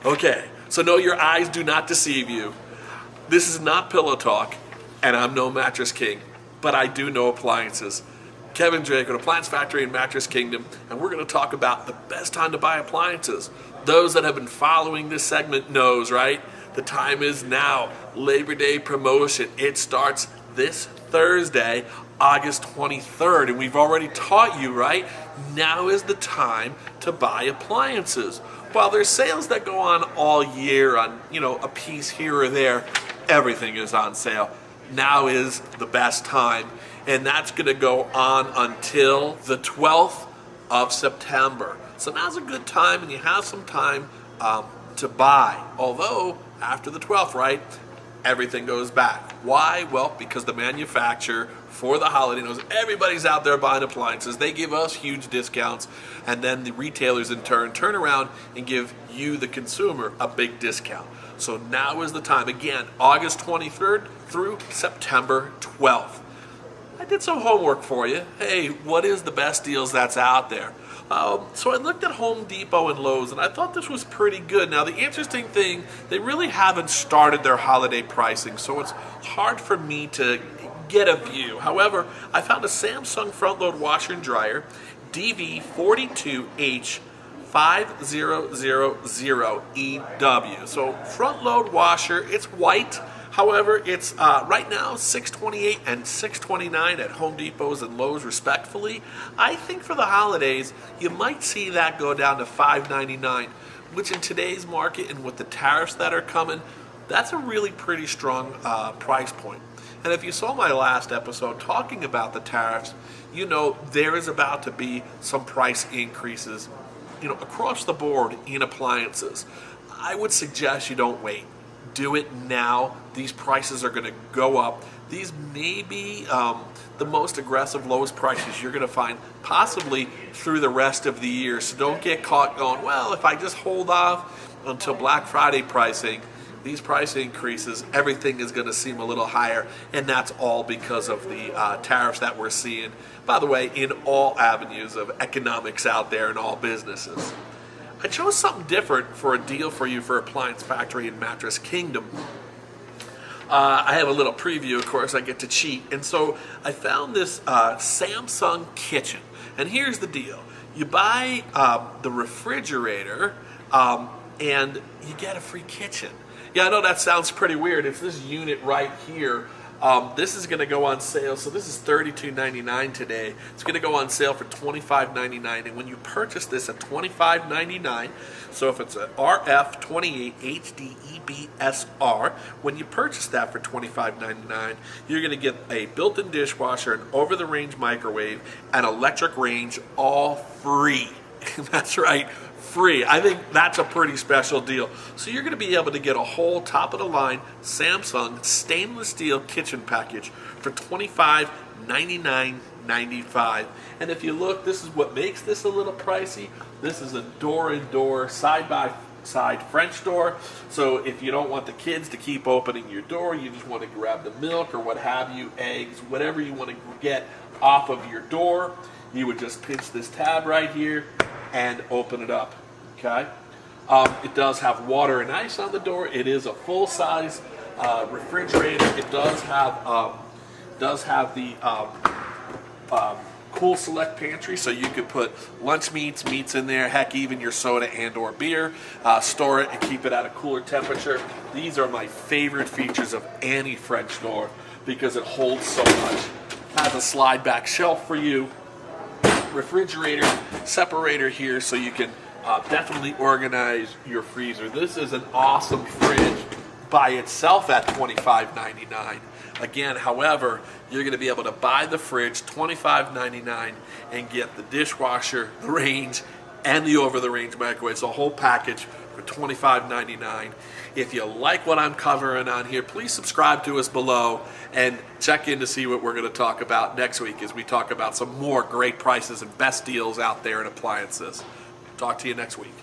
Okay, so no, your eyes do not deceive you. This is not Pillow Talk, and I'm no Mattress King, but I do know appliances. Kevin Drake at Appliance Factory and Mattress Kingdom, and we're going to talk about the best time to buy appliances. Those that have been following this segment knows, right? The time is now. Labor Day promotion. It starts this Thursday, August 23rd, and we've already taught you, right? Now is the time to buy appliances. While there's sales that go on all year on, a piece here or there, everything is on sale. Now is the best time, and that's going to go on until the 12th of September. So now's a good time, and you have some time to buy. Although, after the 12th, right, everything goes back. Why? Well, because the manufacturer for the holiday knows everybody's out there buying appliances. They give us huge discounts, and then the retailers in turn around and give you, the consumer, a big discount. So now is the time. Again, August 23rd through September 12th. I did some homework for you. Hey, what is the best deals that's out there? So I looked at Home Depot and Lowe's, and I thought this was pretty good. Now, the interesting thing, they really haven't started their holiday pricing, so it's hard for me to get a view. However, I found a Samsung front-load washer and dryer, DV42H5000EW. So front-load washer, it's white. However, it's right now $628 and $629 at Home Depots and Lowe's respectfully. I think for the holidays, you might see that go down to $599, which in today's market and with the tariffs that are coming, that's a really pretty strong price point. And if you saw my last episode talking about the tariffs, there is about to be some price increases, across the board in appliances. I would suggest you don't wait. Do it now. These prices are going to go up. These may be the most aggressive, lowest prices you're going to find possibly through the rest of the year. So don't get caught going, well, if I just hold off until Black Friday pricing, these price increases, everything is going to seem a little higher, and that's all because of the tariffs that we're seeing, by the way, in all avenues of economics out there in all businesses. I chose something different for a deal for you for Appliance Factory and Mattress Kingdom. I have a little preview, of course, I get to cheat. And so I found this Samsung kitchen. And here's the deal. You buy the refrigerator and you get a free kitchen. Yeah, I know that sounds pretty weird. It's this unit right here. This is going to go on sale. So this is $32.99 today. It's going to go on sale for $25.99. And when you purchase this at $25.99, so if it's an RF28 HDEBSR, when you purchase that for $25.99, you're going to get a built-in dishwasher, an over-the-range microwave, an electric range, all free. That's right, free. I think that's a pretty special deal. So you're going to be able to get a whole top-of-the-line Samsung stainless steel kitchen package for $25.99.95. And if you look, this is what makes this a little pricey. This is a door-in-door, side-by-side French door. So if you don't want the kids to keep opening your door, you just want to grab the milk or what have you, eggs, whatever you want to get off of your door, you would just pinch this tab right here and open it up, okay? It does have water and ice on the door. It is a full-size refrigerator. It does have the cool select pantry, so you could put lunch meats in there, heck, even your soda and or beer, store it and keep it at a cooler temperature. These are my favorite features of any French door because it holds so much. Has a slide back shelf for you, refrigerator separator here so you can definitely organize your freezer. This is an awesome fridge by itself at $25.99. Again, however, you're going to be able to buy the fridge $25.99 and get the dishwasher, the range, and the over-the-range microwave. It's a whole package for $25.99. If you like what I'm covering on here, please subscribe to us below and check in to see what we're going to talk about next week as we talk about some more great prices and best deals out there in appliances. Talk to you next week.